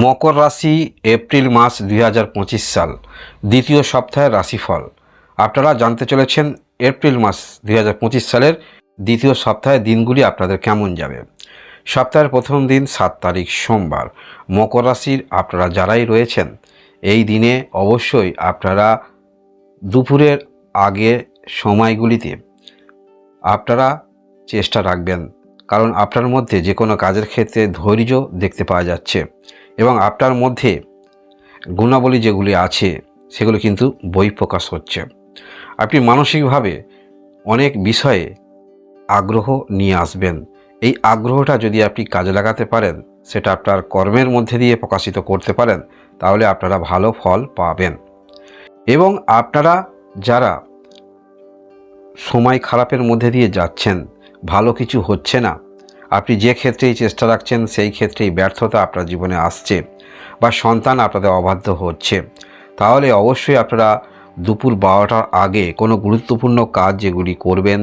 মকর রাশি এপ্রিল মাস 2025 সাল দ্বিতীয় সপ্তাহের রাশিফল আপনারা জানতে চলেছেন। এপ্রিল মাস 2025 সালের দ্বিতীয় সপ্তাহের দিনগুলি আপনাদের কেমন যাবে। সপ্তাহের প্রথম দিন 7 তারিখ সোমবার। মকর রাশির আপনারা যারাই রয়েছেন এই দিনে অবশ্যই আপনারা দুপুরের আগে সময়গুলিতে আপনারা চেষ্টা রাখবেন, কারণ আপনার মধ্যে যে কোনো কাজের ক্ষেত্রে ধৈর্য দেখতে পাওয়া যাচ্ছে এবং আপনার মধ্যে গুণাবলী যেগুলি আছে সেগুলো কিন্তু বহিঃপ্রকাশ হচ্ছে। আপনি মানসিকভাবে অনেক বিষয়ে আগ্রহ নিয়ে আসবেন। এই আগ্রহটা যদি আপনি কাজে লাগাতে পারেন, সেটা আপনার কর্মের মধ্যে দিয়ে প্রকাশিত করতে পারেন, তাহলে আপনারা ভালো ফল পাবেন। এবং আপনারা যারা সময় খারাপের মধ্যে দিয়ে যাচ্ছেন, ভালো কিছু হচ্ছে না, আপনি যে ক্ষেত্রেই চেষ্টা রাখছেন সেই ক্ষেত্রেই ব্যর্থতা আপনার জীবনে আসছে বা সন্তান আপনাদের অবাধ্য হচ্ছে, তাহলে অবশ্যই আপনারা দুপুর 12টার আগে কোনো গুরুত্বপূর্ণ কাজ যেগুলি করবেন,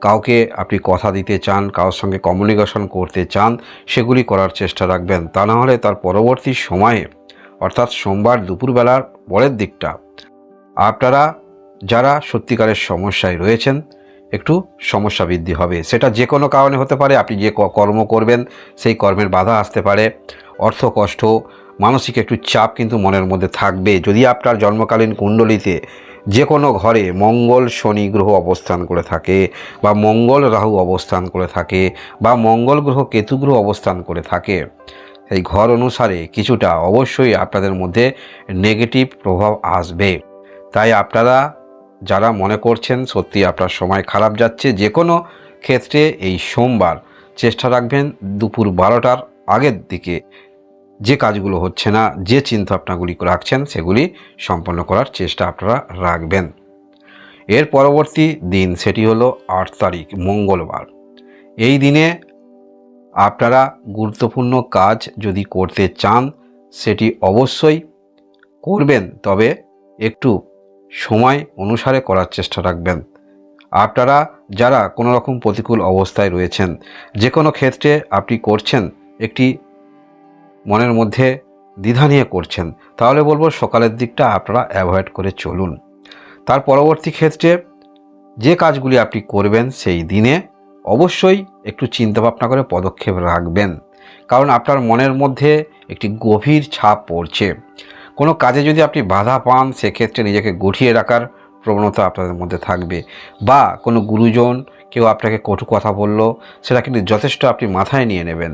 কাউকে আপনি কথা দিতে চান, কারোর সঙ্গে কমিউনিকেশন করতে চান, সেগুলি করার চেষ্টা রাখবেন। তা না হলে তার পরবর্তী সময়ে অর্থাৎ সোমবার দুপুরবেলার পরের দিকটা আপনারা যারা সত্যিকারের সমস্যায় রয়েছেন একটু সমস্যা বৃদ্ধি হবে। সেটা যে কোনো কারণে হতে পারে। আপনি যে কর্ম করবেন সেই কর্মের বাধা আসতে পারে, অর্থ কষ্ট, মানসিক একটু চাপ কিন্তু মনের মধ্যে থাকবে। যদি আপনার জন্মকালীন কুণ্ডলিতে যে কোনো ঘরে মঙ্গল শনি গ্রহ অবস্থান করে থাকে বা মঙ্গল রাহু অবস্থান করে থাকে বা মঙ্গল গ্রহ কেতু গ্রহ অবস্থান করে থাকে, সেই ঘর অনুসারে কিছুটা অবশ্যই আপনাদের মধ্যে নেগেটিভ প্রভাব আসবে। তাই আপনারা যারা মনে করছেন সত্যি আপনার সময় খারাপ যাচ্ছে, যে কোনো ক্ষেত্রে এই সোমবার চেষ্টা রাখবেন দুপুর 12টার আগের দিকে যে কাজগুলো হচ্ছে না, যে চিন্তাভাবনাগুলি রাখছেন সেগুলি সম্পন্ন করার চেষ্টা আপনারা রাখবেন। এর পরবর্তী দিন সেটি হলো 8 তারিখ মঙ্গলবার। এই দিনে আপনারা গুরুত্বপূর্ণ কাজ যদি করতে চান সেটি অবশ্যই করবেন, তবে একটু সময় অনুসারে করার চেষ্টা রাখবেন। আপনারা যারা কোনো রকম প্রতিকূল অবস্থায় রয়েছেন, যে কোনো ক্ষেত্রে আপনি করছেন একটি মনের মধ্যে দ্বিধা নিয়ে করছেন, তাহলে বলবো সকালের দিকটা আপনারা অ্যাভয়েড করে চলুন। তার পরবর্তী ক্ষেত্রে যে কাজগুলি আপনি করবেন সেই দিনে অবশ্যই একটু চিন্তাভাবনা করে পদক্ষেপ রাখবেন, কারণ আপনার মনের মধ্যে একটি গভীর ছাপ পড়ছে। কোনো কাজে যদি আপনি বাধা পান সেক্ষেত্রে নিজেকে গুটিয়ে রাখার প্রবণতা আপনাদের মধ্যে থাকবে, বা কোনো গুরুজন কেউ আপনাকে কটু কথা বলল সেটা কিন্তু যথেষ্ট আপনি মাথায় নিয়ে নেবেন।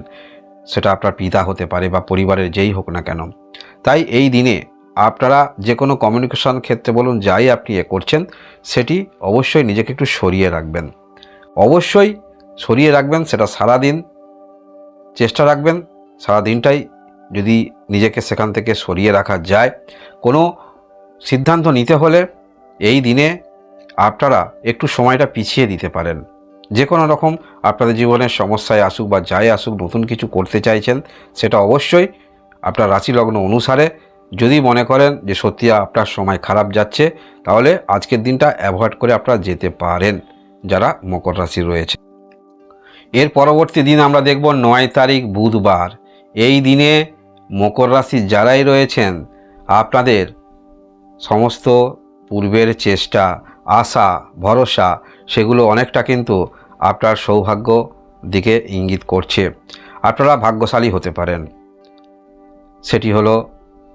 সেটা আপনার পিতা হতে পারে বা পরিবারের যেই হোক না কেন। তাই এই দিনে আপনারা যে কোনো কমিউনিকেশন ক্ষেত্রে বলুন, যাই আপনি করছেন সেটি অবশ্যই নিজেকে একটু সরিয়ে রাখবেন। অবশ্যই সরিয়ে রাখবেন, সেটা সারাদিন চেষ্টা রাখবেন। সারাদিনটাই যদি নিজেকে সেখান থেকে সরিয়ে রাখা যায়, কোনো সিদ্ধান্ত নিতে হলে এই দিনে আপনারা একটু সময়টা পিছিয়ে দিতে পারেন। যে কোনো রকম আপনাদের জীবনের সমস্যায় আসুক বা যাই আসুক, নতুন কিছু করতে চাইছেন সেটা অবশ্যই আপনার রাশি লগ্ন অনুসারে যদি মনে করেন যে সত্যি আপনার সময় খারাপ যাচ্ছে, তাহলে আজকের দিনটা অ্যাভয়েড করে আপনারা যেতে পারেন যারা মকর রাশি রয়েছে। এর পরবর্তী দিন আমরা দেখব 9 তারিখ বুধবার। এই দিনে মকর রাশি যারাই রয়েছেন আপনাদের সমস্ত পূর্বের চেষ্টা, আশা, ভরসা সেগুলো অনেকটা কিন্তু আপনার সৌভাগ্য দিকে ইঙ্গিত করছে। আপনারা ভাগ্যশালী হতে পারেন। সেটি হলো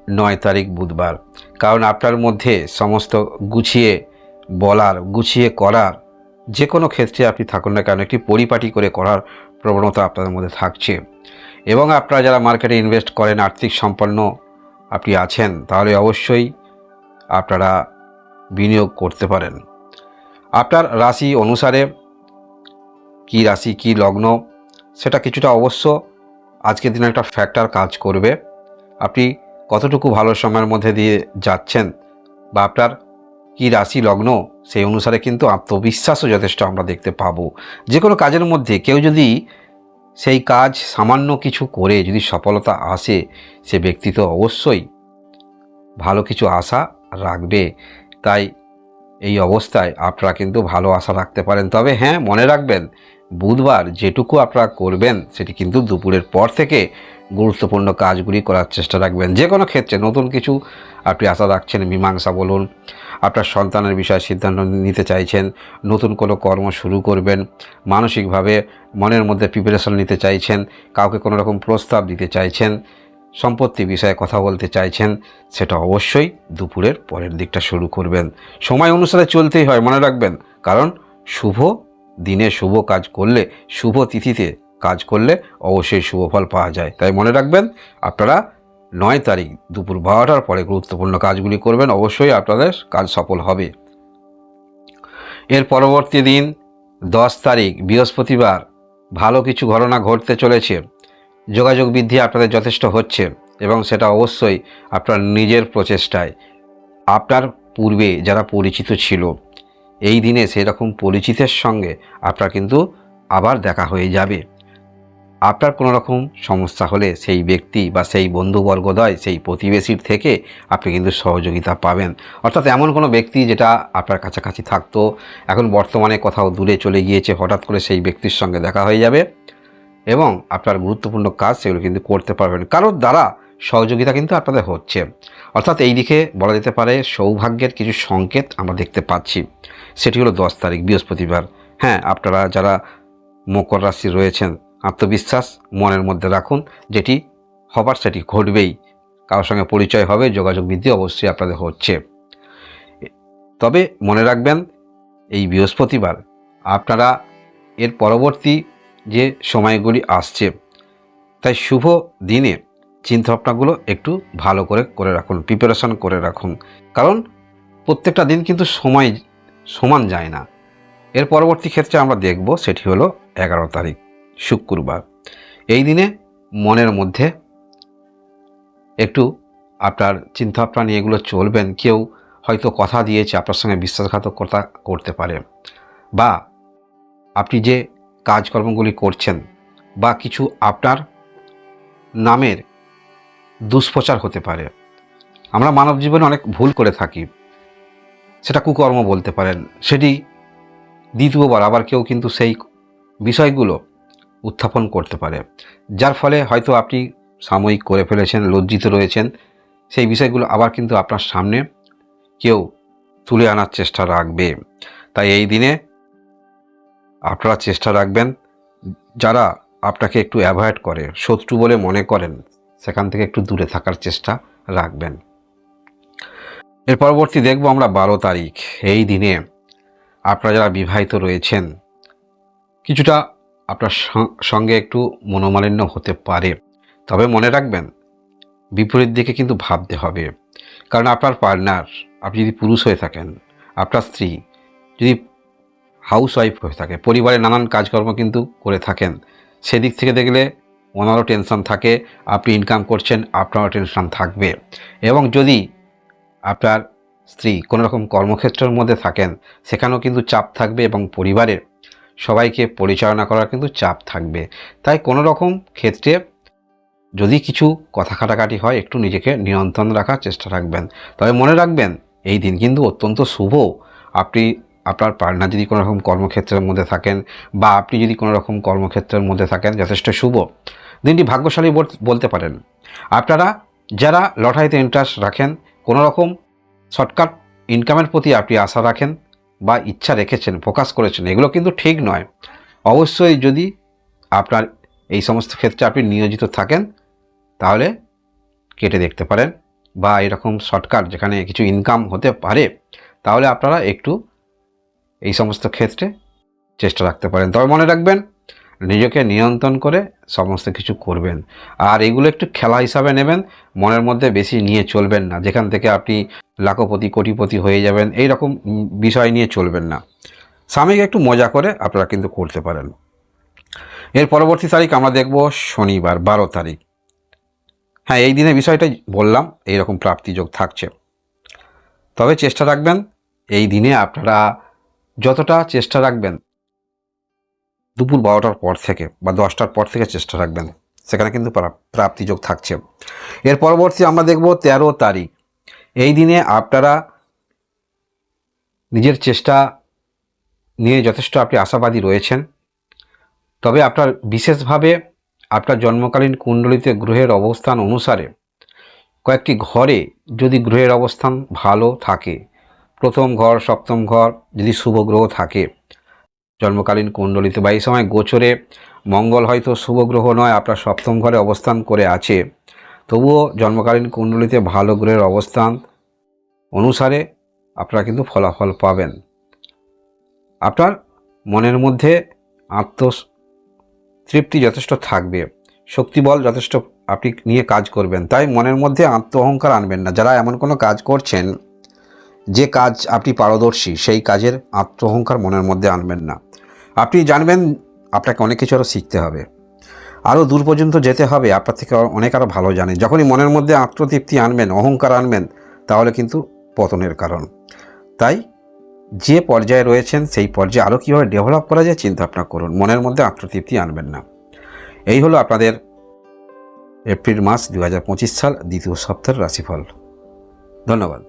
9 তারিখ বুধবার, কারণ আপনার মধ্যে সমস্ত গুছিয়ে বলার, গুছিয়ে করার, যে কোনো ক্ষেত্রে আপনি থাকুন না কেন একটি পরিপাটি করে করার প্রবণতা আপনাদের মধ্যে থাকছে। এবং আপনারা যারা মার্কেটে ইনভেস্ট করেন, আর্থিক সম্পন্ন আপনি আছেন, তাহলে অবশ্যই আপনারা বিনিয়োগ করতে পারেন। আপনার রাশি অনুসারে কি রাশি কি লগ্ন সেটা কিছুটা অবশ্য আজকের দিনে একটা ফ্যাক্টর কাজ করবে। আপনি কতটুকু ভালো সময়ের মধ্যে দিয়ে যাচ্ছেন বা আপনার কি রাশি লগ্ন সেই অনুসারে কিন্তু আত্মবিশ্বাসও যথেষ্ট আমরা দেখতে পাবো। যে কোনো কাজের মধ্যে কেউ যদি সেই কাজ সামান্য কিছু করে যদি সফলতা আসে, সে ব্যক্তি তো অবশ্যই ভালো কিছু আশা রাখবে। তাই এই অবস্থায় আপনারা কিন্তু ভালো আশা রাখতে পারেন। তবে হ্যাঁ, মনে রাখবেন বুধবার যেটুকু আপনারা করবেন সেটি কিন্তু দুপুরের পর থেকে গুরুত্বপূর্ণ কাজগুলি করার চেষ্টা রাখবেন। যে কোনো ক্ষেত্রে নতুন কিছু আপনি আশা রাখছেন, মীমাংসা বলুন, আপনার সন্তানের বিষয়ে সিদ্ধান্ত নিতে চাইছেন, নতুন কোনো কর্ম শুরু করবেন, মানসিকভাবে মনের মধ্যে প্রিপারেশন নিতে চাইছেন, কাউকে কোনো রকম প্রস্তাব দিতে চাইছেন, সম্পত্তি বিষয়ে কথা বলতে চাইছেন, সেটা অবশ্যই দুপুরের পরের দিকটা শুরু করবেন। সময় অনুসারে চলতেই হয়, মনে রাখবেন, কারণ শুভ দিনে শুভ কাজ করলে, শুভ তিথিতে কাজ করলে অবশ্যই শুভ ফল পাওয়া যায়। তাই মনে রাখবেন, আপনারা 9 তারিখ দুপুর 12টার পরে গুরুত্বপূর্ণ কাজগুলি করবেন, অবশ্যই আপনাদের কাজ সফল হবে। এর পরবর্তী দিন 10 তারিখ বৃহস্পতিবার, ভালো কিছু ঘটনা ঘটতে চলেছে। যোগাযোগ বৃদ্ধি আপনাদের যথেষ্ট হচ্ছে এবং সেটা অবশ্যই আপনার নিজের প্রচেষ্টায়। আপনার পূর্বে যারা পরিচিত ছিল, এই দিনে সেরকম পরিচিতের সঙ্গে আপনার কিন্তু আবার দেখা হয়ে যাবে। আপনার কোনো রকম সমস্যা হলে সেই ব্যক্তি বা সেই বন্ধুবর্গদ্বয়, সেই প্রতিবেশীর থেকে আপনি কিন্তু সহযোগিতা পাবেন। অর্থাৎ এমন কোনো ব্যক্তি যেটা আপনার কাছাকাছি থাকতো, এখন বর্তমানে কোথাও দূরে চলে গিয়েছে, হঠাৎ করে সেই ব্যক্তির সঙ্গে দেখা হয়ে যাবে এবং আপনার গুরুত্বপূর্ণ কাজ সেগুলো কিন্তু করতে পারবেন। কারোর দ্বারা সহযোগিতা কিন্তু আপনাদের হচ্ছে। অর্থাৎ এই দিকে বলা যেতে পারে সৌভাগ্যের কিছু সংকেত আমরা দেখতে পাচ্ছি। সেটি হলো 10 তারিখ বৃহস্পতিবার। হ্যাঁ, আপনারা যারা মকর রাশি রয়েছেন, আত্মবিশ্বাস মনের মধ্যে রাখুন, যেটি হবার সেটি ঘটবেই। কারোর সঙ্গে পরিচয় হবে, যোগাযোগ বৃদ্ধি অবশ্যই আপনাদের হচ্ছে। তবে মনে রাখবেন, এই বৃহস্পতিবার আপনারা এর পরবর্তী যে সময়গুলি আসছে, তাই শুভ দিনে চিন্তাভাবনাগুলো একটু ভালো করে রাখুন, প্রিপারেশন করে রাখুন, কারণ প্রত্যেকটা দিন কিন্তু সময় সমান যায় না। এর পরবর্তী ক্ষেত্রে আমরা দেখব, সেটি হলো 11 তারিখ শুক্রবার। এই দিনে মনের মধ্যে একটু আপনার চিন্তাভাবনা নিয়ে এগুলো চলবেন। কেউ হয়তো কথা দিয়েছে, আপনার সঙ্গে বিশ্বাসঘাতকতা করতে পারে, বা আপনি যে কাজকর্মগুলি করছেন বা কিছু আপনার নামের দুষ্প্রচার হতে পারে। আমরা মানব জীবনে অনেক ভুল করে থাকি, সেটা কুকর্ম বলতে পারেন। সেটি দ্বিতীয়বার আবার কেউ কিন্তু সেই বিষয়গুলো উত্থাপন করতে পারে, যার ফলে হয়তো আপনি সাময়িক করে ফেলেছেন, লজ্জিত রয়েছেন। সেই বিষয়গুলো আবার কিন্তু আপনার সামনে কেউ তুলে আনার চেষ্টা রাখবে। তাই এই দিনে আপনারা চেষ্টা রাখবেন, যারা আপনাকে একটু অ্যাভয়েড করে, শত্রু বলে মনে করেন, সেখান থেকে একটু দূরে থাকার চেষ্টা রাখবেন। এর পরবর্তী দেখব আমরা 12 তারিখ। এই দিনে আপনারা যারা বিবাহিত রয়েছেন, কিছুটা আপনার সঙ্গে একটু মনোমালিন্য হতে পারে। তবে মনে রাখবেন, বিপরীত দিকে কিন্তু ভাবতে হবে, কারণ আপনার পার্টনার, আপনি যদি পুরুষ হয়ে থাকেন, আপনার স্ত্রী যদি হাউস ওয়াইফ হয়ে থাকে, পরিবারে নানান কাজকর্ম কিন্তু করে থাকেন, সেদিক থেকে দেখলে ওনারও টেনশন থাকে, আপনি ইনকাম করছেন, আপনারও টেনশন থাকবে। এবং যদি আপনার স্ত্রী কোনো রকম কর্মক্ষেত্রের মধ্যে থাকেন, সেখানেও কিন্তু চাপ থাকবে এবং পরিবারের সবাইকে পরিচালনা করার কিন্তু চাপ থাকবে। তাই কোনো রকম ক্ষেত্রে যদি কিছু কথা কাটাকাটি হয়, একটু নিজেকে নিয়ন্ত্রণ রাখার চেষ্টা রাখবেন। তবে মনে রাখবেন, এই দিন কিন্তু অত্যন্ত শুভ। আপনি আপনার পার্টনার যদি কোনো রকম কর্মক্ষেত্রের মধ্যে থাকেন, বা আপনি যদি কোনো রকম কর্মক্ষেত্রের মধ্যে থাকেন, যথেষ্ট শুভ দিনটি। ভাগ্যশালী বলতে পারেন। আপনারা যারা লটারিতে ইন্টারেস্ট রাখেন, কোনো রকম শর্টকাট ইনকামের প্রতি আপনি আশা রাখেন বা ইচ্ছা রেখেছেন, ফোকাস করেছেন, এগুলো কিন্তু ঠিক নয়। অবশ্যই যদি আপনার এই সমস্ত ক্ষেত্রে আপনি নিয়োজিত থাকেন, তাহলে কেটে দেখতে পারেন, বা এরকম শর্টকাট যেখানে কিছু ইনকাম হতে পারে, তাহলে আপনারা একটু এই সমস্ত ক্ষেত্রে চেষ্টা রাখতে পারেন। তবে মনে রাখবেন, নিজেকে নিয়ন্ত্রণ করে সমস্ত কিছু করবেন। আর এগুলো একটু খেলা হিসাবে নেবেন, মনের মধ্যে বেশি নিয়ে চলবেন না, যেখান থেকে আপনি লাখপতি কোটিপতি হয়ে যাবেন, এই রকম বিষয় নিয়ে চলবেন না। সাময়িক একটু মজা করে আপনারা কিন্তু করতে পারেন। এর পরবর্তী তারিখ আমরা দেখব শনিবার 12 তারিখ। হ্যাঁ, এই দিনে বিষয়টাই বললাম, এইরকম প্রাপ্তিযোগ থাকছে। তবে চেষ্টা রাখবেন, এই দিনে আপনারা যতটা চেষ্টা রাখবেন, দুপুর 12টার পর থেকে বা 10টার পর থেকে চেষ্টা রাখবেন, সেখানে কিন্তু প্রাপ্তিযোগ থাকছে। এর পরবর্তী আমরা দেখব 13 তারিখ। এই দিনে আপনারা নিজের চেষ্টা নিয়ে যথেষ্ট আপনি আশাবাদী রয়েছেন। তবে আপনার বিশেষভাবে আপনার জন্মকালীন কুণ্ডলিতে গ্রহের অবস্থান অনুসারে কয়েকটি ঘরে যদি গ্রহের অবস্থান ভালো থাকে, প্রথম ঘর, সপ্তম ঘর যদি শুভ গ্রহ থাকে জন্মকালীন কুণ্ডলিতে, বা এই সময় গোচরে মঙ্গল হয়তো শুভ গ্রহ নয়, আপনার সপ্তম ঘরে অবস্থান করে আছে, তবুও জন্মকালীন কুণ্ডলিতে ভালো গ্রহের অবস্থান অনুসারে আপনারা কিন্তু ফলাফল পাবেন। আপনার মনের মধ্যে আত্মতৃপ্তি যথেষ্ট থাকবে, শক্তিবল যথেষ্ট আপনি নিয়ে কাজ করবেন, তাই মনের মধ্যে আত্ম অহংকার আনবেন না। যারা এমন কোনো কাজ করছেন যে কাজ আপনি পারদর্শী, সেই কাজের আত্ম অহংকার মনের মধ্যে আনবেন না। আপনি জানবেন আপনাকে অনেক কিছু আরও শিখতে হবে, আরও দূর পর্যন্ত যেতে হবে, আপনার থেকে অনেক আরও ভালো জানেন। যখনই মনের মধ্যে আত্মতৃপ্তি আনবেন, অহংকার আনবেন, তাহলে কিন্তু পতনের কারণ। তাই যে পর্যায়ে রয়েছেন সেই পর্যায়ে আরও কীভাবে ডেভেলপ করা যায় চিন্তা ভাবনা করুন, মনের মধ্যে আত্মতৃপ্তি আনবেন না। এই হলো আপনাদের এপ্রিল মাস 2025 সাল দ্বিতীয় সপ্তাহের রাশিফল। ধন্যবাদ।